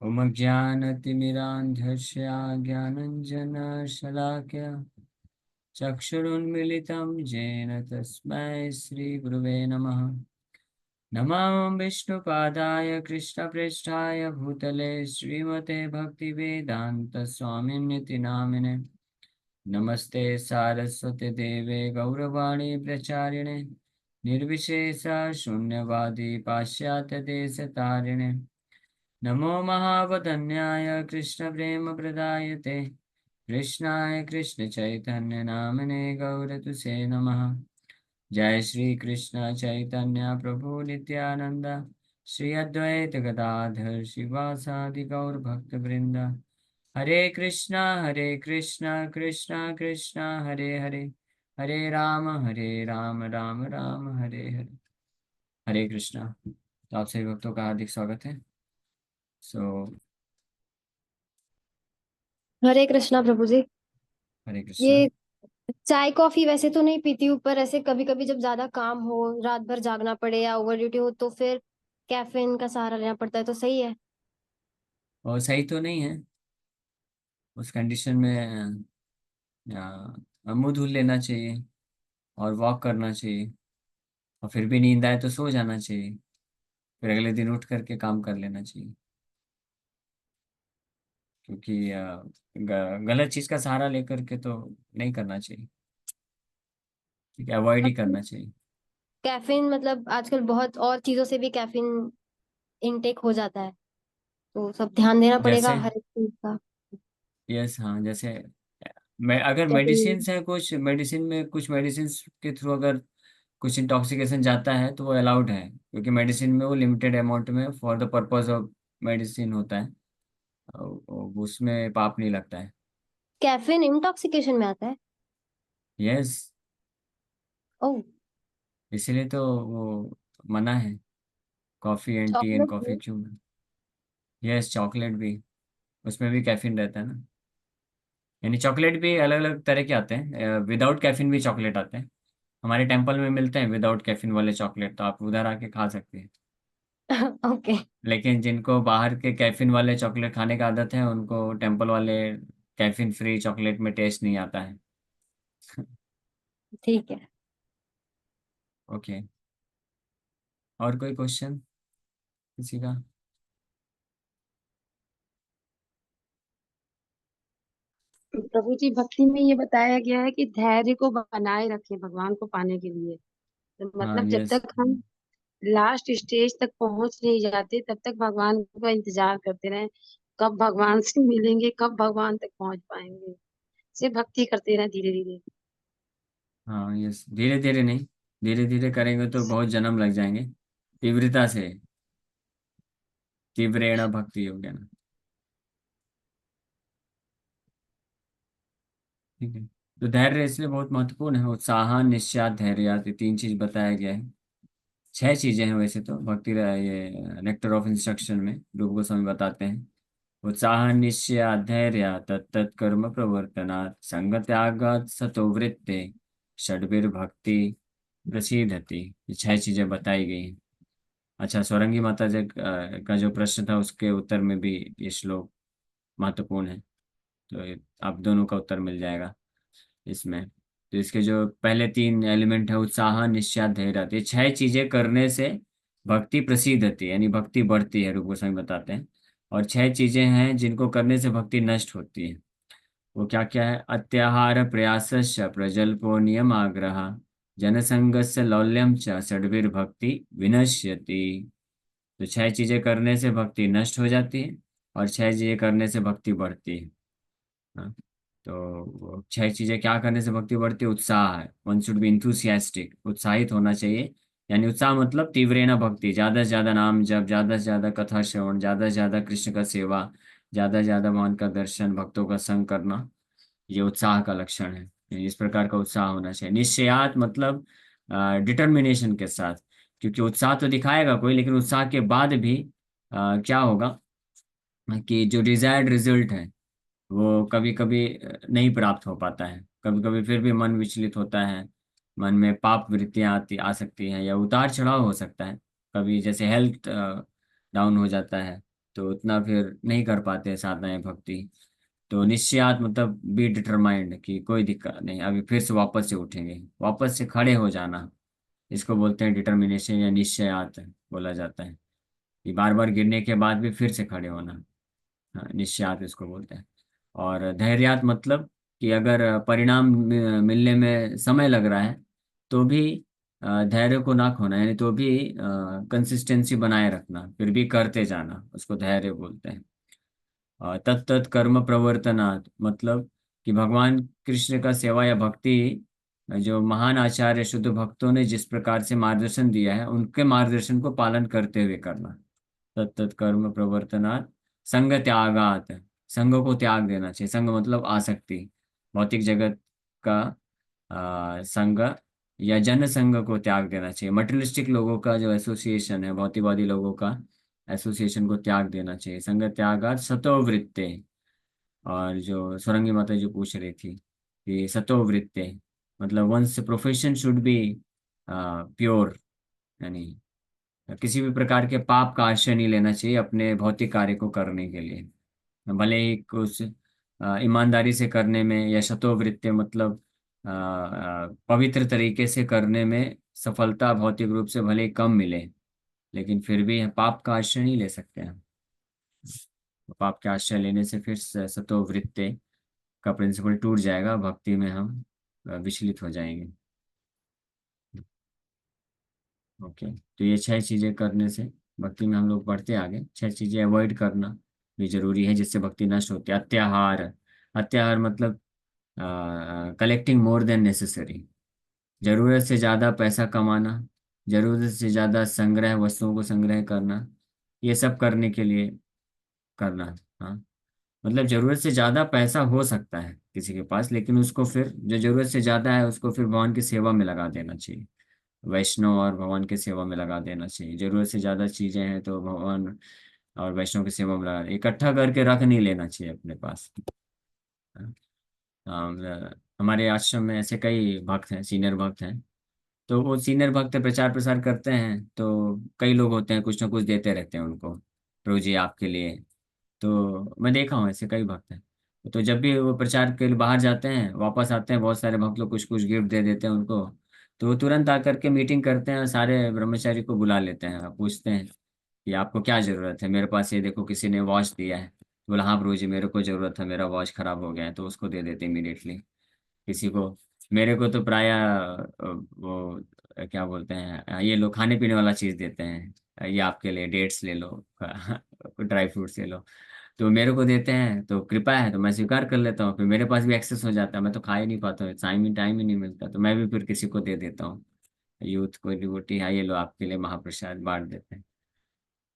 उमज्ञानतिमिरान्धस्य ज्ञानञ्जनशलाकया चक्षुरुन्मिलितं येन तस्मै श्रीगुरुवे नमः। नमः विष्णुपादाय कृष्णप्रेष्ठाय भूतले श्रीमते भक्तिवेदान्तस्वामिन्निति नामिने। नमस्ते सारस्वती देवे गौरवाणी प्रचारिणे निर्विशेष शून्यवादी पाश्चात्यदेशतारिणे। नमो महावदन्याय कृष्णप्रेमप्रदायते कृष्णाय कृष्णचैतन्य नामिने गौरतुसे नमः। जय श्री कृष्ण चैतन्य प्रभु नित्यानंद श्री अद्वैत गदाधर शिवासादि गौर भक्त वृंद। हरे कृष्णा कृष्णा कृष्णा हरे हरे, हरे राम राम राम हरे हरे। हरे कृष्णा। तो आप सभी भक्तों का हार्दिक स्वागत है। सो हरे कृष्णा प्रभु जी। हरे कृष्णा। ये चाय कॉफी वैसे तो नहीं पीती हूँ, पर ऐसे कभी कभी जब ज्यादा काम हो, रात भर जागना पड़े या ओवर ड्यूटी हो तो फिर कैफीन का सहारा लेना पड़ता है। तो सही है। और सही तो नहीं है उस कंडीशन में। मुंह धुल लेना चाहिए और वॉक करना चाहिए, और फिर भी नींद आए तो सो जाना चाहिए, फिर अगले दिन उठ करके काम कर लेना चाहिए। क्योंकि गलत चीज का सहारा लेकर के तो नहीं करना चाहिए। ठीक है, अवॉइड ही करना चाहिए। कैफीन मतलब आजकल बहुत और चीजों से भी कैफीन इनटेक हो जाता है, तो सब ध्यान देना पड़ेगा जैसे हर एक चीज का। यस, हाँ, जैसे मैं अगर मेडिसिन कैफीन। है, कुछ मेडिसिन में कुछ मेडिसिन के थ्रू अगर कुछ इंटॉक्सिकेशन जाता है तो वो अलाउड है, क्योंकि मेडिसिन में वो लिमिटेड अमाउंट में for the purpose of medicine होता है। उसमें पाप नहीं लगता है। कैफीन इंटॉक्सिकेशन में आता है। यस, ओह। इसीलिए तो वो मना है, coffee and T and chocolate coffee में। क्यों। यस, चॉकलेट भी, उसमें भी कैफीन रहता है ना। यानी चॉकलेट भी अलग अलग तरह के आते हैं, विदाउट कैफीन भी चॉकलेट आते हैं। हमारे टेम्पल में मिलते हैं विदाउट कैफीन वाले चॉकलेट, तो आप उधर आके खा सकते हैं। ओके। लेकिन जिनको बाहर के कैफीन वाले चॉकलेट खाने का आदत है, उनको टेम्पल वाले कैफीन फ्री चॉकलेट में टेस्ट नहीं आता है। ठीक है। ओके। और कोई क्वेश्चन किसी का? प्रभु जी, भक्ति में ये बताया गया है कि धैर्य को बनाए रखें भगवान को पाने के लिए। तो हाँ, मतलब जब यस। तक हम लास्ट स्टेज तक पहुंच नहीं जाते तब तक भगवान का इंतजार करते रहें। कब भगवान से मिलेंगे, कब भगवान तक पहुंच पाएंगे। से भक्ति करते रहें धीरे धीरे। हाँ, यस, धीरे धीरे नहीं, धीरे धीरे करेंगे तो बहुत जन्म लग जाएंगे। तीव्रता से, तीव्रेण भक्ति योगेन। ठीक है। तो धैर्य इसलिए बहुत महत्वपूर्ण है। उत्साह, निश्चय, धैर्य, ये तीन चीज बताया गया है। छह चीजें हैं वैसे तो भक्ति ये नेक्टर ऑफ इंस्ट्रक्शन में रूप गोस्वामी बताते हैं। उत्साह, निश्चय, धैर्य, तत्त कर्म प्रवर्तनात् संगत्यागात् सतो वृत्ते षड्भिर्भक्ति प्रसीदति। ये छह चीजें बताई गई हैं। अच्छा, स्वरंगी माता जी का जो प्रश्न था उसके उत्तर में भी ये श्लोक महत्वपूर्ण है। तो आप दोनों का उत्तर मिल जाएगा इसमें। तो इसके जो पहले तीन एलिमेंट है, उत्साह, निश्चय, धैर्य, तो ये छह चीजें करने से भक्ति प्रसिद्ध होती है, यानी भक्ति बढ़ती है, रूप गोस्वामी बताते हैं। और छह चीजें हैं जिनको करने से भक्ति नष्ट होती है। वो क्या क्या है? अत्याहार प्रयासश्च प्रजल्पो नियम आग्रह जनसंगस्य लौल्यम च षड्भिर्भक्ति विनश्यति। तो छह चीजें करने से भक्ति नष्ट हो जाती है, और छह चीजें करने से भक्ति बढ़ती है। हाँ। तो वो छह चीजें क्या करने से भक्ति बढ़ती है? उत्साह है, वन शुड बी इंथुसियास्टिक, उत्साहित होना चाहिए। यानी उत्साह मतलब तीव्रेण भक्ति, ज्यादा से ज्यादा नाम जप, ज्यादा से ज्यादा कथा श्रवण, ज्यादा से ज्यादा कृष्ण का सेवा, ज्यादा से ज्यादा भगवान का दर्शन, भक्तों का संग करना, ये उत्साह का लक्षण है। इस प्रकार का उत्साह होना चाहिए। निश्चयात मतलब डिटर्मिनेशन के साथ, क्योंकि उत्साह तो दिखाएगा कोई, लेकिन उत्साह के बाद भी क्या होगा कि जो डिजायर्ड रिजल्ट है वो कभी कभी नहीं प्राप्त हो पाता है। कभी कभी फिर भी मन विचलित होता है, मन में पाप वृत्तियां आती आ सकती हैं, या उतार चढ़ाव हो सकता है। कभी जैसे हेल्थ डाउन हो जाता है, तो उतना फिर नहीं कर पाते साधनाएं भक्ति। तो निश्चयात मतलब बी डिटरमाइंड, कि कोई दिक्कत नहीं, अभी फिर से वापस से उठेंगे, वापस से खड़े हो जाना, इसको बोलते हैं डिटर्मिनेशन या निश्चयात बोला जाता है। कि बार बार गिरने के बाद भी फिर से खड़े होना, हाँ, निश्चयात इसको बोलते हैं। और धैर्यात मतलब कि अगर परिणाम मिलने में समय लग रहा है तो भी धैर्य को ना खोना, यानी तो भी कंसिस्टेंसी बनाए रखना, फिर भी करते जाना, उसको धैर्य बोलते हैं। तत्त कर्म प्रवर्तनात् मतलब कि भगवान कृष्ण का सेवा या भक्ति, जो महान आचार्य शुद्ध भक्तों ने जिस प्रकार से मार्गदर्शन दिया है उनके मार्गदर्शन को पालन करते हुए करना। तत्त कर्म प्रवर्तनात् संग त्यागात, संग को त्याग देना चाहिए। संग मतलब आसक्ति, भौतिक जगत का संग या जन संग को त्याग देना चाहिए। मटेरियलिस्टिक लोगों का जो एसोसिएशन है, भौतिकवादी लोगों का एसोसिएशन को त्याग देना चाहिए। संग त्यागात सतो वृत्ते। और जो सुरंगी माता जो पूछ रही थी कि सतो वृत्ते मतलब one's profession should be pure, यानी किसी भी प्रकार के पाप का आश्रय नहीं लेना चाहिए अपने भौतिक कार्य को करने के लिए। भले ही कुछ ईमानदारी से करने में या शतोवृत्ति मतलब पवित्र तरीके से करने में सफलता भौतिक रूप से भले ही कम मिले, लेकिन फिर भी पाप का आश्रय नहीं ले सकते हैं। तो पाप के आश्रय लेने से फिर सतोवृत्ति का प्रिंसिपल टूट जाएगा, भक्ति में हम विचलित हो जाएंगे। ओके, तो ये 6 चीजें करने से भक्ति में हम लोग बढ़ते आगे। 6 चीजें अवॉइड करना भी जरूरी है जिससे भक्ति नष्ट होती है। अत्याहार, अत्याहार मतलब कलेक्टिंग मोर देन नेसेसरी, जरूरत से ज्यादा पैसा कमाना, जरूरत से ज्यादा संग्रह, वस्तुओं को संग्रह करना, ये सब करने के लिए करना। हाँ, मतलब जरूरत से ज्यादा पैसा हो सकता है किसी के पास, लेकिन उसको फिर जो जरूरत से ज्यादा है उसको फिर भगवान की सेवा में लगा देना चाहिए, वैष्णव और भगवान की सेवा में लगा देना चाहिए। जरूरत से ज्यादा चीजें हैं तो भगवान और वैष्णव की सेवा में लगा, इकट्ठा करके रख नहीं लेना चाहिए अपने पास। हमारे आश्रम में ऐसे कई भक्त हैं, सीनियर भक्त हैं। तो वो सीनियर भक्त प्रचार प्रसार करते हैं, तो कई लोग होते हैं कुछ ना कुछ देते रहते हैं उनको, रोज ही आपके लिए। तो मैं देखा हूँ ऐसे कई भक्त हैं। तो जब भी वो प्रचार के लिए बाहर जाते हैं, वापस आते हैं, बहुत सारे भक्त लोग कुछ कुछ गिफ्ट दे देते हैं उनको। तो वो तुरंत आकर के मीटिंग करते हैं और सारे ब्रह्मचारी को बुला लेते हैं, पूछते हैं कि आपको क्या जरूरत है, मेरे पास ये देखो किसी ने वॉच दिया है। बोला हाँ प्रभु जी, मेरे को जरूरत है, मेरा वॉच खराब हो गया है, तो उसको दे देते इमीडिएटली। किसी को, मेरे को तो प्राय वो क्या बोलते हैं, ये लोग खाने पीने वाला चीज देते हैं, ये आपके लिए डेट्स ले लो, ड्राई फ्रूट्स ले लो। तो मेरे को देते हैं तो कृपा है, तो मैं स्वीकार कर लेता हूँ, फिर मेरे पास भी एक्सेस हो जाता है, मैं तो खा ही नहीं पाता हूँ, टाइम ही नहीं मिलता, तो मैं भी फिर किसी को दे देता हूँ। यूथ को डिवोटी, हाँ ये लो आपके लिए महाप्रसाद बांट देते हैं।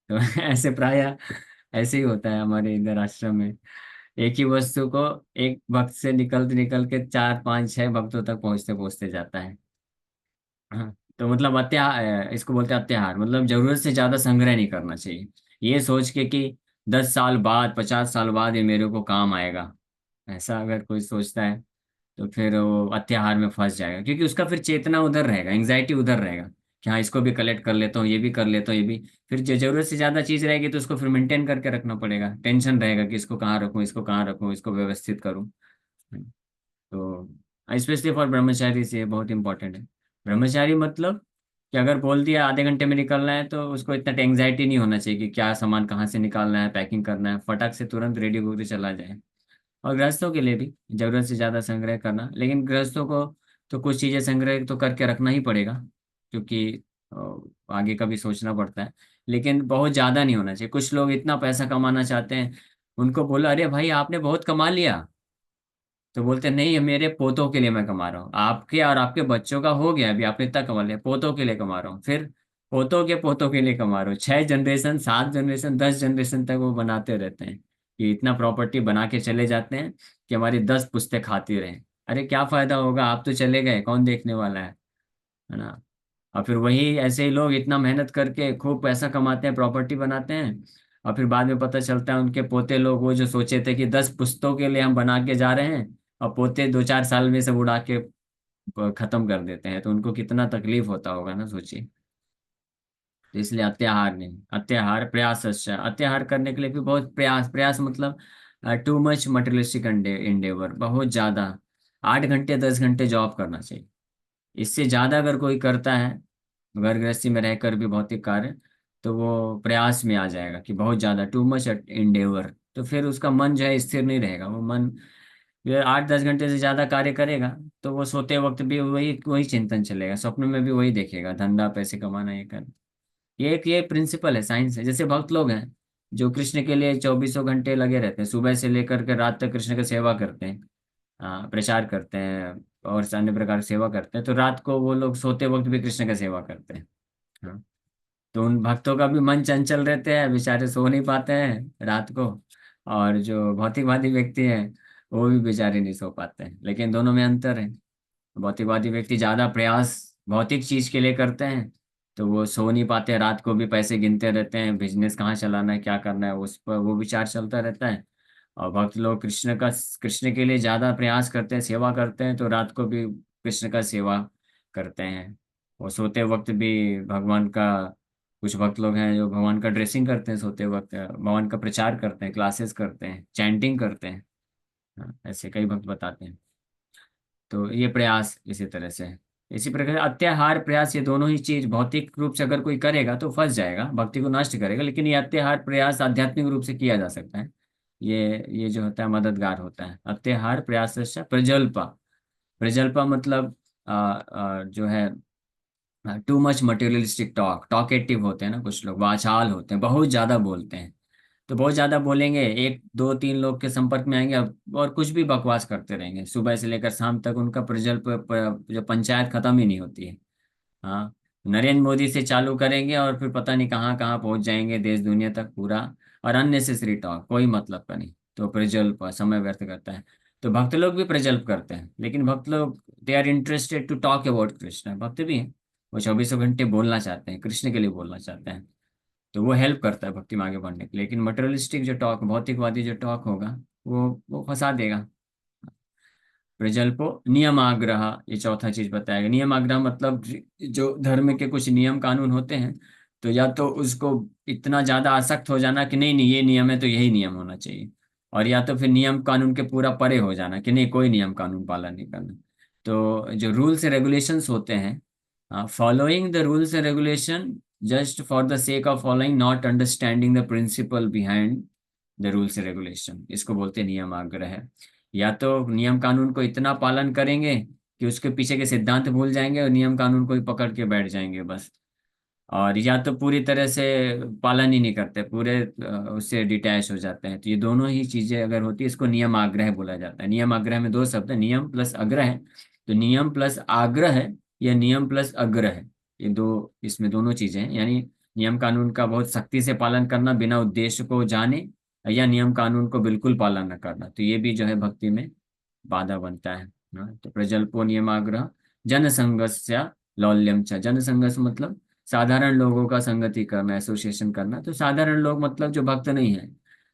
तो ऐसे प्राय ऐसे ही होता है हमारे इधर आश्रम में। एक ही वस्तु को एक भक्त से निकलते निकल के 4 5 6 भक्तों तक पहुंचते पहुंचते जाता है। हाँ, तो मतलब इसको बोलते हैं अत्याहार, मतलब जरूरत से ज्यादा संग्रह नहीं करना चाहिए, ये सोच के कि 10 साल बाद 50 साल बाद ये मेरे को काम आएगा, ऐसा अगर कोई सोचता है तो फिर वो अत्याहार में फंस जाएगा, क्योंकि उसका फिर चेतना उधर रहेगा, एंग्जाइटी उधर रहेगा कि हाँ इसको भी कलेक्ट कर लेता हूँ, ये भी कर लेता हूँ, ये भी। फिर जरूरत से ज्यादा चीज रहेगी तो उसको फिर मेंटेन करके रखना पड़ेगा, टेंशन रहेगा कि इसको कहाँ रखूँ, इसको कहाँ रखूँ, इसको व्यवस्थित करूँ। तो स्पेशली फॉर ब्रह्मचारी से ये बहुत इंपॉर्टेंट है। ब्रह्मचारी मतलब कि अगर बोल दिया आधे घंटे में निकलना है तो उसको इतना एंग्जाइटी नहीं होना चाहिए कि क्या सामान कहाँ से निकालना है, पैकिंग करना है, फटाक से तुरंत रेडी होकर चला जाए। और गृहस्थों के लिए भी जरूरत से ज्यादा संग्रह करना, लेकिन गृहस्थों को तो कुछ चीजें संग्रह तो करके रखना ही पड़ेगा, क्योंकि आगे का भी सोचना पड़ता है। लेकिन बहुत ज्यादा नहीं होना चाहिए। कुछ लोग इतना पैसा कमाना चाहते हैं, उनको बोला अरे भाई आपने बहुत कमा लिया, तो बोलते नहीं मेरे पोतों के लिए मैं कमा रहा हूँ, आपके और आपके बच्चों का हो गया, अभी आपने इतना कमा लिया, पोतों के लिए कमा रहा हूँ, फिर पोतों के लिए कमा रहा हूँ। 6 जनरेशन 7 जनरेशन 10 जनरेशन तक वो बनाते रहते हैं कि इतना प्रॉपर्टी बना के चले जाते हैं कि हमारी 10 पुश्तें खाती रहें। अरे क्या फायदा होगा, आप तो चले गए, कौन देखने वाला है ना। और फिर वही ऐसे ही लोग इतना मेहनत करके खूब पैसा कमाते हैं, प्रॉपर्टी बनाते हैं, और फिर बाद में पता चलता है उनके पोते लोग, वो जो सोचे थे कि 10 पुश्तों के लिए हम बना के जा रहे हैं, और पोते 2 4 साल में सब उड़ा के खत्म कर देते हैं, तो उनको कितना तकलीफ होता होगा ना, सोचिए। तो इसलिए अत्याहार नहीं, अत्याहार प्रयास, अत्याहार करने के लिए भी बहुत प्रयास, प्रयास मतलब टू मच मटेरियलिस्टिक इंडेवर, बहुत ज्यादा, 8 घंटे 10 घंटे जॉब करना चाहिए। इससे ज्यादा अगर कोई करता है घर गृहस्थी में रहकर भी भौतिक कार्य, तो वो प्रयास में आ जाएगा कि बहुत ज्यादा, टू मच इंडेवर, तो फिर उसका मन जो है स्थिर नहीं रहेगा। वो मन ये 8 10 घंटे से ज्यादा कार्य करेगा, तो वो सोते वक्त भी वही वही चिंतन चलेगा, स्वप्न में भी वही देखेगा, धंधा पैसे कमाना ये कर। ये प्रिंसिपल है, साइंस है। जैसे भक्त लोग हैं जो कृष्ण के लिए 24 घंटे लगे रहते हैं, सुबह से लेकर के रात तक कृष्ण की सेवा करते हैं, प्रचार करते हैं और अन्य प्रकार की सेवा करते हैं, तो रात को वो लोग सोते वक्त भी कृष्ण की सेवा करते हैं। हाँ, तो उन भक्तों का भी मन चंचल रहते हैं, बेचारे सो नहीं पाते हैं रात को। और जो भौतिकवादी व्यक्ति हैं वो भी बेचारे नहीं सो पाते हैं, लेकिन दोनों में अंतर है। भौतिकवादी व्यक्ति ज्यादा प्रयास भौतिक चीज के लिए करते हैं, तो वो सो नहीं पाते, रात को भी पैसे गिनते रहते हैं, बिजनेस कहाँ चलाना है क्या करना है उस पर वो विचार चलता रहता है। और भक्त लोग कृष्ण के लिए ज्यादा प्रयास करते हैं, सेवा करते हैं, तो रात को भी कृष्ण का सेवा करते हैं। वो सोते वक्त भी भगवान का, कुछ भक्त लोग हैं जो भगवान का ड्रेसिंग करते हैं सोते वक्त, भगवान का प्रचार करते हैं, क्लासेस करते हैं, चैंटिंग करते हैं। हाँ, ऐसे कई भक्त बताते हैं। तो ये प्रयास इसी तरह से है। इसी प्रकार अत्याहार प्रयास, ये दोनों ही चीज भौतिक रूप से अगर कोई करेगा तो फंस जाएगा, भक्ति को नष्ट करेगा, लेकिन ये अत्याहार प्रयास आध्यात्मिक रूप से किया जा सकता है। ये जो होता है मददगार होता है। अत्याहार प्रयास प्रजल्पा, प्रजल्पा मतलब जो है too much materialistic talk, talkative होते हैं ना कुछ लोग, वाचाल होते हैं, बहुत ज्यादा बोलते हैं। तो बहुत ज्यादा बोलेंगे, एक दो तीन लोग के संपर्क में आएंगे और कुछ भी बकवास करते रहेंगे सुबह से लेकर शाम तक, उनका जो पंचायत खत्म ही नहीं होती है। हाँ, नरेंद्र मोदी से चालू करेंगे और फिर पता नहीं कहाँ कहाँ पहुंच जाएंगे, देश दुनिया तक पूरा। और अननेसेसरी टॉक, कोई मतलब का नहीं, तो प्रजल्प समय व्यर्थ करता है। तो भक्त लोग भी प्रजल्प करते हैं, लेकिन भक्त लोग they are interested to talk about Krishna, भक्त भी हैं, वो 24 घंटे बोलना चाहते हैं, कृष्ण के लिए बोलना चाहते हैं। तो वो हेल्प करता है भक्ति में आगे बढ़ने के लिए। लेकिन मटेरियलिस्टिक जो टॉक, भौतिकवादी जो टॉक होगा, वो फंसा देगा। प्रजल्पो नियमाग्रह, ये चौथा चीज बताएगा। नियमाग्रह मतलब जो धर्म के कुछ नियम कानून होते हैं, तो या तो उसको इतना ज्यादा आसक्त हो जाना कि नहीं नहीं ये नियम है तो यही नियम होना चाहिए, और या तो फिर नियम कानून के पूरा परे हो जाना कि नहीं कोई नियम कानून पालन नहीं करना। तो जो रूल्स एंड रेगुलेशंस होते हैं, following the rules and regulation just for the sake of following, not understanding the principle behind the rules and regulation, इसको बोलते हैं नियमाग्रह। या तो नियम कानून को इतना पालन करेंगे कि उसके पीछे के सिद्धांत भूल जाएंगे और नियम कानून को ही पकड़ के बैठ जाएंगे बस। और या तो पूरी तरह से पालन ही नहीं करते, पूरे उससे डिटैच हो जाते हैं। तो ये दोनों ही चीजें अगर होती है, इसको नियम आग्रह बोला जाता है। नियम आग्रह में दो शब्द है, नियम प्लस आग्रह। तो नियम प्लस आग्रह या नियम प्लस आग्रह, ये दो, इसमें दोनों चीजें हैं। यानी नियम कानून का बहुत सख्ती से पालन करना बिना उद्देश्य को जाने, या नियम कानून को बिल्कुल पालन न करना, तो ये भी जो है भक्ति में बाधा बनता है। हाँ, तो प्रजल्पो नियमाग्रह जनसंगस्य लौल्यम च, जनसंगस मतलब साधारण लोगों का संगति करना, एसोसिएशन करना। तो साधारण लोग मतलब जो भक्त नहीं है,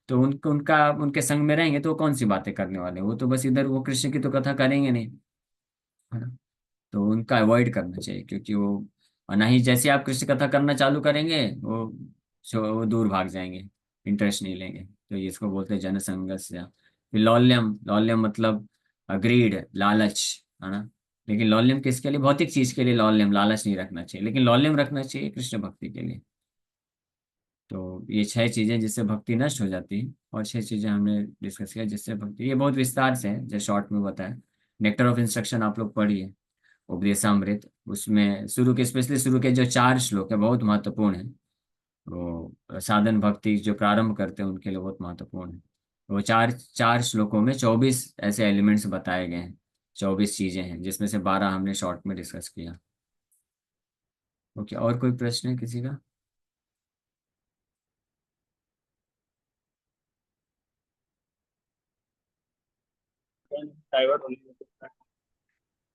तो उनके संग में रहेंगे तो वो कौन सी बातें करने वाले, वो तो बस इधर वो कृष्ण की तो कथा करेंगे नहीं, है ना। तो उनका अवॉइड करना चाहिए, क्योंकि वो, और ना ही जैसे आप कृष्ण कथा करना चालू करेंगे वो दूर भाग जाएंगे, इंटरेस्ट नहीं लेंगे। तो ये इसको बोलते हैं जनसंगस्य। फिर लौल्यम, लौल्यम मतलब ग्रीड, लालच, है ना। लेकिन लौल्यम किसके लिए, भौतिक चीज के लिए लौल्यम, लालच नहीं रखना चाहिए, लेकिन लौल्यम रखना चाहिए कृष्ण भक्ति के लिए। तो ये 6 चीजें जिससे भक्ति नष्ट हो जाती है, और 6 चीजें हमने डिस्कस किया जिससे भक्ति, ये बहुत विस्तार से है जो शॉर्ट में बताया। नेक्टर ऑफ इंस्ट्रक्शन आप लोग पढ़िए, उपदेशामृत, उसमें शुरू के, स्पेशली शुरू के जो 4 श्लोक है बहुत महत्वपूर्ण है। वो साधन भक्ति जो प्रारंभ करते हैं उनके लिए बहुत महत्वपूर्ण है। वो चार चार श्लोकों में 24 ऐसे एलिमेंट्स बताए गए हैं, 24 चीजें हैं, जिसमें से 12 हमने शॉर्ट में डिस्कस किया। ओके, और कोई प्रश्न है किसी का? डाइवर्ट होने लगता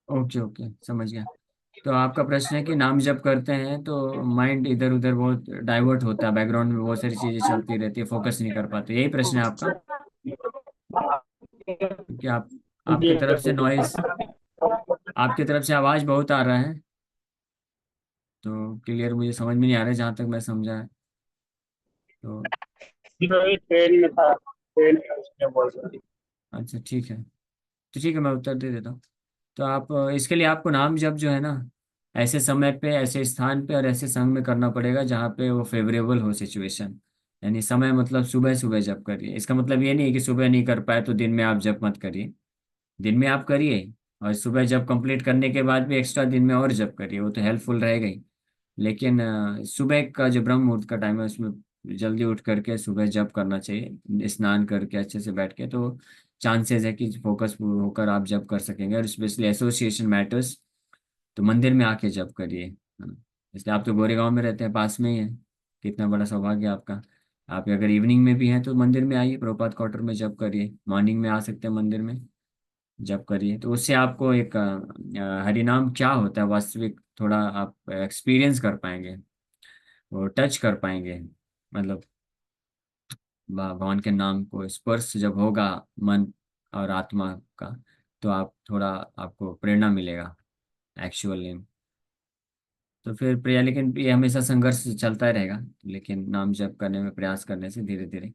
ओके ओके, समझ गया। तो आपका प्रश्न है कि नाम जप करते हैं तो माइंड इधर उधर बहुत डाइवर्ट होता है, बैकग्राउंड में बहुत सारी चीजें चलती रहती है, फोकस नहीं कर पाते, यही प्रश्न है आपका? क्योंकि है। आपकी जी तरफ से नॉइस, आपकी तरफ से आवाज बहुत आ रहा है। तो क्लियर मुझे समझ में नहीं आ रहा है, जहाँ तक मैं समझा है। तो ट्रेन में था, ट्रेन में उसने बोल रही। अच्छा ठीक है, तो ठीक है मैं उत्तर दे देता हूँ। तो आप इसके लिए आपको नाम जप जो है ना, ऐसे समय पे, ऐसे स्थान पे और ऐसे संग में करना पड़ेगा जहाँ पे वो फेवरेबल हो सिचुएशन। यानी समय मतलब सुबह सुबह जप करिए, इसका मतलब ये नहीं है कि सुबह नहीं कर पाए तो दिन में आप जप मत करिए। दिन में आप करिए, और सुबह जब कंप्लीट करने के बाद भी एक्स्ट्रा दिन में और जप करिए, वो तो हेल्पफुल रहेगा ही। लेकिन सुबह का जो ब्रह्म मुहूर्त का टाइम है उसमें जल्दी उठ करके सुबह जप करना चाहिए, स्नान करके अच्छे से बैठ के, तो चांसेस है कि फोकस होकर आप जप कर सकेंगे। और स्पेशली एसोसिएशन मैटर्स, तो मंदिर में आके जप करिए। हाँ, इसलिए आप तो गोरेगांव में रहते हैं, पास में ही है, कितना बड़ा सौभाग्य है आपका। आप अगर इवनिंग में भी हैं तो मंदिर में आइए, प्रभुपाद क्वार्टर में जप करिए, मॉर्निंग में आ सकते हैं मंदिर में, जप करिए। तो उससे आपको एक हरिनाम क्या होता है वास्तविक थोड़ा आप एक्सपीरियंस कर पाएंगे, वो टच कर पाएंगे, मतलब भगवान के नाम को स्पर्श जब होगा मन और आत्मा का, तो आप थोड़ा, आपको प्रेरणा मिलेगा एक्चुअली। तो फिर प्रिया, लेकिन ये हमेशा संघर्ष चलता ही रहेगा, लेकिन नाम जप करने में प्रयास करने से धीरे धीरे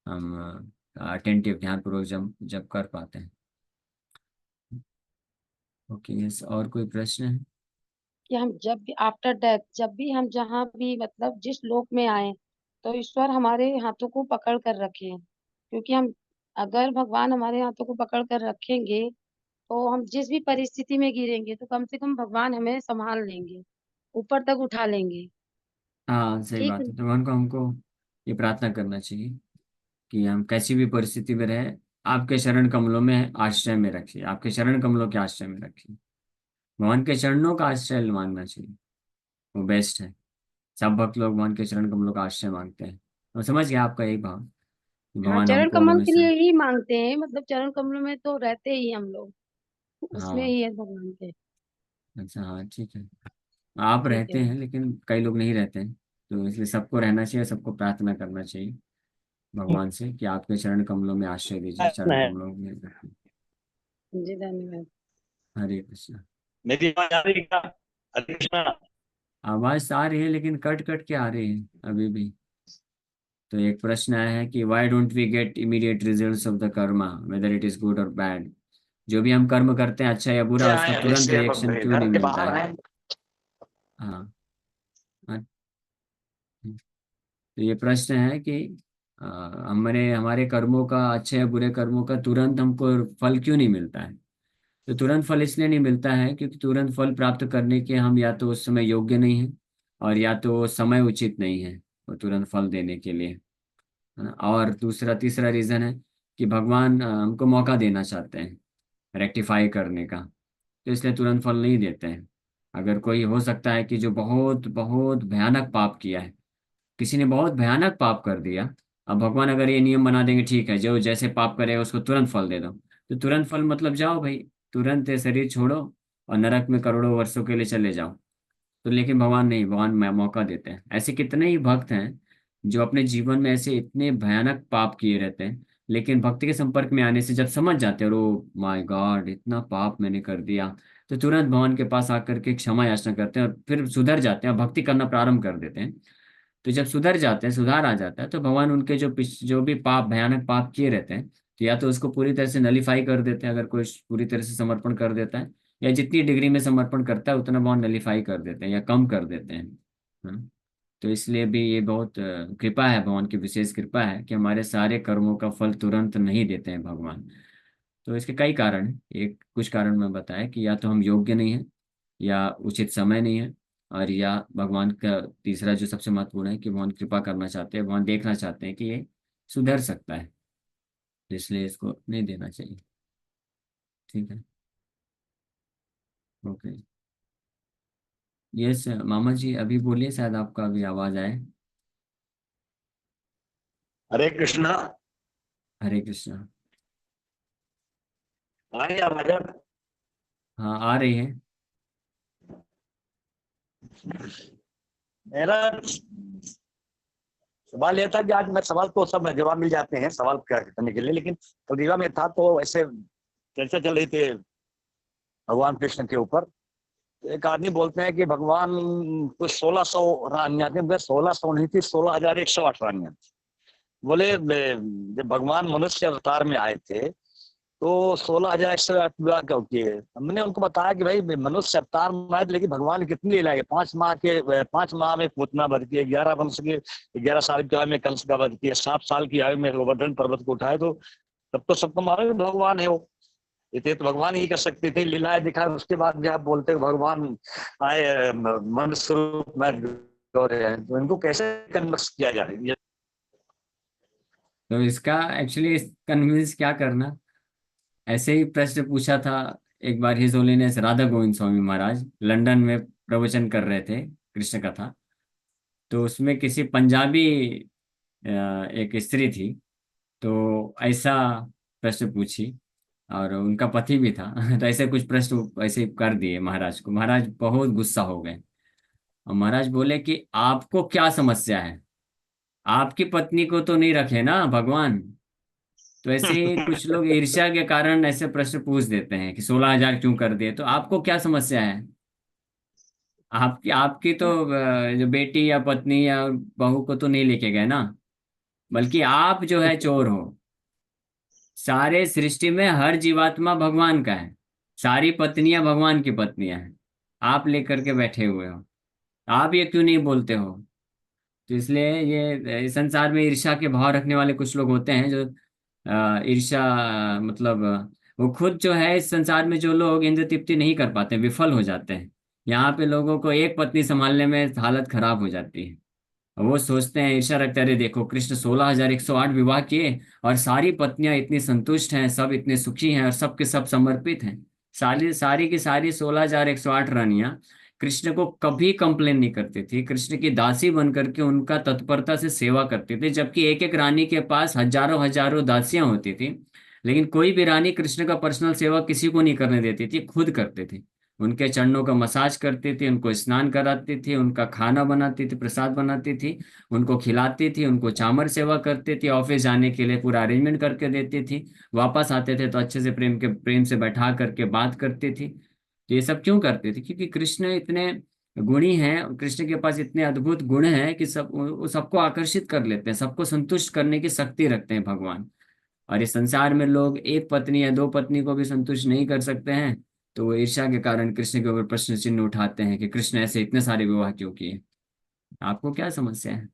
हम अटेंटिव ध्यानपूर्वक जब जब कर पाते हैं। ओके, यस, और कोई प्रश्न है? कि हम जब भी आफ्टर डेथ, जब भी हम जहाँ भी मतलब जिस लोक में आए, तो ईश्वर हमारे हाथों को पकड़ कर रखे, क्योंकि हम, अगर भगवान हमारे हाथों को पकड़ कर रखेंगे तो हम जिस भी परिस्थिति में गिरेंगे तो कम से कम भगवान हमें संभाल लेंगे, ऊपर तक उठा लेंगे। हाँ सही ठीक बात है। है, तो भगवान को हमको ये प्रार्थना करना चाहिए कि हम कैसी भी परिस्थिति में रहे, आपके शरण कमलों में आश्रय में रखिए, आपके शरण कमलों के आश्रय में रखिए। भगवान के चरणों का आश्रय मांगना चाहिए, वो बेस्ट है। सब भक्त लोग भगवान के चरण कमलों का आश्रय मांगते हैं। मैं समझ गया आपका यही भाव, कि हाँ, भगवान चरण हमको कमल के हमेशा। लिए ही मांगते हैं, मतलब चरण कमलों में तो रहते ही हम लोग, उसमें हाँ, ही है भगवान के। अच्छा, हाँ ठीक है। आप ठीक रहते है। हैं लेकिन कई लोग नहीं रहते हैं, तो इसलिए सबको रहना चाहिए, सबको प्रार्थना करना चाहिए भगवान से कि आपके चरण कमलों में आश्रय दीजिए, चरण है। कमलों में रखिए। जी धन्यवाद। हरे कृष्णा। मेरी आवाज आ रही है क्या? हरे कृष्णा। आवाज आ रही है लेकिन कट कट के आ रही है अभी भी। तो एक प्रश्न आया है कि why don't we get immediate results of the karma, whether it is good और बैड। जो भी हम कर्म करते हैं अच्छा या बुरा, उसका तुरंत इसलिए रिएक्शन क्यों घर नहीं के मिलता बाहर है? है। हाँ, हाँ, तो ये प्रश्न है कि हमारे हमारे कर्मों का, अच्छे या बुरे कर्मों का तुरंत हमको फल क्यों नहीं मिलता है? तो तुरंत फल इसलिए नहीं मिलता है क्योंकि तुरंत फल प्राप्त करने के हम या तो उस समय योग्य नहीं हैं, और या तो वो समय उचित नहीं है वो तुरंत फल देने के लिए, है ना? और दूसरा, तीसरा रीजन है कि भगवान हमको मौका देना चाहते हैं रेक्टिफाई करने का, तो इसलिए तुरंत फल नहीं देते हैं। अगर कोई, हो सकता है कि जो बहुत बहुत भयानक पाप किया है, किसी ने बहुत भयानक पाप कर दिया, अब भगवान अगर ये नियम बना देंगे ठीक है जो जैसे पाप करेगा उसको तुरंत फल दे दो, तो तुरंत फल मतलब जाओ भाई, तुरंत ये शरीर छोड़ो और नरक में करोड़ों वर्षों के लिए चले जाओ। तो लेकिन भगवान नहीं, भगवान मौका देते हैं। ऐसे कितने ही भक्त हैं जो अपने जीवन में ऐसे इतने भयानक पाप किए रहते हैं, लेकिन भक्ति के संपर्क में आने से जब समझ जाते हैं, और ओ माय गॉड इतना पाप मैंने कर दिया, तो तुरंत भगवान के पास आकर के क्षमा याचना करते हैं और फिर सुधर जाते हैं और भक्ति करना प्रारंभ कर देते हैं। तो जब सुधर जाते हैं, सुधार आ जाता है, तो भगवान उनके जो भी पाप, भयानक पाप किए रहते हैं, तो या तो उसको पूरी तरह से नलीफाई कर देते हैं, अगर कोई पूरी तरह से समर्पण कर देता है, या जितनी डिग्री में समर्पण करता है उतना भगवान नलीफाई कर देते हैं या कम कर देते हैं। हाँ? तो इसलिए भी ये बहुत कृपा है, भगवान की विशेष कृपा है कि हमारे सारे कर्मों का फल तुरंत नहीं देते हैं भगवान। तो इसके कई कारण हैं, एक कुछ कारण मैं बताया कि या तो हम योग्य नहीं हैं, या उचित समय नहीं है, और या भगवान का तीसरा जो सबसे महत्वपूर्ण है कि भगवान कृपा करना चाहते हैं, भगवान देखना चाहते हैं कि ये सुधर सकता है, तो इसलिए इसको नहीं देना चाहिए। ठीक है, ओके। यस मामा जी, अभी बोलिए, शायद आपका अभी आवाज आए। हरे कृष्णा। हरे कृष्णा। आए आवाज अब? हाँ आ रही है। मेरा सवाल ये था कि आज मैं सवाल तो सब जवाब मिल जाते हैं सवाल करने के लिए, लेकिन कबीरा में था तो ऐसे चर्चा चल रही थी भगवान कृष्ण के ऊपर, एक आदमी बोलते हैं कि भगवान कुछ 1600 रानियां थी, 1600 नहीं थी, 16,108 रानियां थी। बोले जब भगवान मनुष्य अवतार में आए थे तो 16,108 विवाह क्यों किए? हमने उनको बताया कि भाई मनुष्य अवतार में आए थे, लेकिन भगवान कितनी लीला है। 5 माह में पूतना वध किए, 11 वर्ष के 11 साल की आयु में कंस का वध किया, 7 साल की आयु में गोवर्धन पर्वत को उठाए। तो तब तो सबको मालूम है भगवान है वो, इतने तो भगवान ही कर सकते थे, लीलाएं दिखाए। उसके बाद भी आप बोलते हो भगवान आए मनुष्य रूप में गौर है, तो इनको कैसे कन्वर्स किया जाए? तो इसका एक्चुअली कन्विंस क्या करना, ऐसे ही प्रश्न पूछा था एक बार his holiness Radha Govind Swami Maharaj London में प्रवचन कर रहे थे कृष्ण कथा। तो उसमें किसी पंजाबी एक स्त्री थी, तो ऐसा प्रश्न पूछी, और उनका पति भी था। तो ऐसे कुछ प्रश्न ऐसे कर दिए महाराज को। महाराज बहुत गुस्सा हो गए और महाराज बोले कि आपको क्या समस्या है, आपकी पत्नी को तो नहीं रखे ना भगवान। तो ऐसे ही कुछ लोग ईर्ष्या के कारण ऐसे प्रश्न पूछ देते हैं कि 16,000 क्यों कर दिए, तो आपको क्या समस्या है? आपकी आपकी तो जो बेटी या पत्नी या बहू को तो नहीं लेके गए ना, बल्कि आप जो है चोर हो। सारे सृष्टि में हर जीवात्मा भगवान का है, सारी पत्नियां भगवान की पत्नियां हैं, आप लेकर के बैठे हुए हो। आप ये क्यों नहीं बोलते हो? तो इसलिए ये इस संसार में ईर्ष्या के भाव रखने वाले कुछ लोग होते हैं जो ईर्ष्या मतलब वो खुद जो है इस संसार में जो लोग इंद्र तृप्ति नहीं कर पाते, विफल हो जाते हैं। यहाँ पे लोगों को एक पत्नी संभालने में हालत खराब हो जाती है। और वो सोचते हैं, ईर्ष्या रखते हैं, अरे देखो कृष्ण 16,108 विवाह किए और सारी पत्नियां इतनी संतुष्ट हैं, सब इतने सुखी हैं और सब के सब समर्पित हैं। सारी सारी की सारी 16,108 रानियां कृष्ण को कभी कंप्लेन नहीं करती थी, कृष्ण की दासी बन करके उनका तत्परता से सेवा करती थी। जबकि एक एक रानी के पास हजारों हजारों दासियां होती थी, लेकिन कोई भी रानी कृष्ण का पर्सनल सेवा किसी को नहीं करने देती थी, खुद करते थे। उनके चरणों का मसाज करती थी, उनको स्नान कराती थी, उनका खाना बनाती थी, प्रसाद बनाती थी, उनको खिलाती थी, उनको चामर सेवा करती थी, ऑफिस जाने के लिए पूरा अरेंजमेंट करके देती थी। वापस आते थे तो अच्छे से प्रेम से बैठा करके बात करती थी। तो ये सब क्यों करती थी? क्योंकि कृष्ण इतने गुणी हैं, कृष्ण के पास इतने अद्भुत गुण हैं कि सब वो सबको आकर्षित कर लेते हैं, सबको संतुष्ट करने की शक्ति रखते हैं भगवान। और इस संसार में लोग एक पत्नी या दो पत्नी को भी संतुष्ट नहीं कर सकते हैं, तो वो ईर्ष्या के कारण कृष्ण के ऊपर प्रश्न चिन्ह उठाते हैं कि कृष्ण ऐसे इतने सारे विवाह क्यों किए, आपको क्या समस्या है?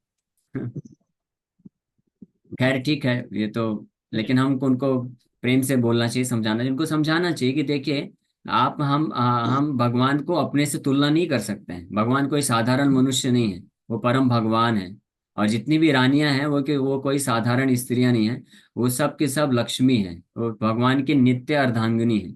खैर ठीक है ये तो, लेकिन हमको उनको प्रेम से बोलना चाहिए, समझाना चाहिए, उनको समझाना चाहिए कि देखिए आप हम भगवान को अपने से तुलना नहीं कर सकते हैं। भगवान कोई साधारण मनुष्य नहीं है, वो परम भगवान है। और जितनी भी रानियां हैं वो कोई साधारण स्त्रियां नहीं है, वो सब की सब लक्ष्मी है, वो भगवान की नित्य अर्धांगिनी है।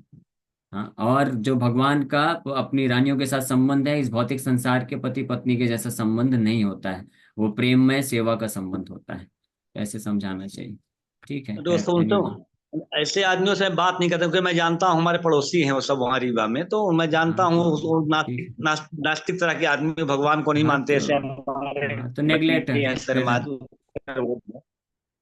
हाँ, और जो भगवान का अपनी रानियों के साथ संबंध है, इस भौतिक संसार के पति पत्नी के जैसा संबंध नहीं होता है, वो प्रेममय सेवा का संबंध होता है। ऐसे समझाना चाहिए। ठीक है, खैर दोस्तों तो एनीवे। ऐसे आदमियों से बात नहीं करते, क्योंकि मैं जानता हूँ हमारे पड़ोसी हैं वो सब वहाँ रीवा में, तो मैं जानता हाँ हूँ तो वो ठीक है। नास्तिक तरह के आदमी भगवान को नहीं हाँ मानते, तो ऐसे हमारे हाँ तो नेग्लेक्ट है हैं फिर। शर्मा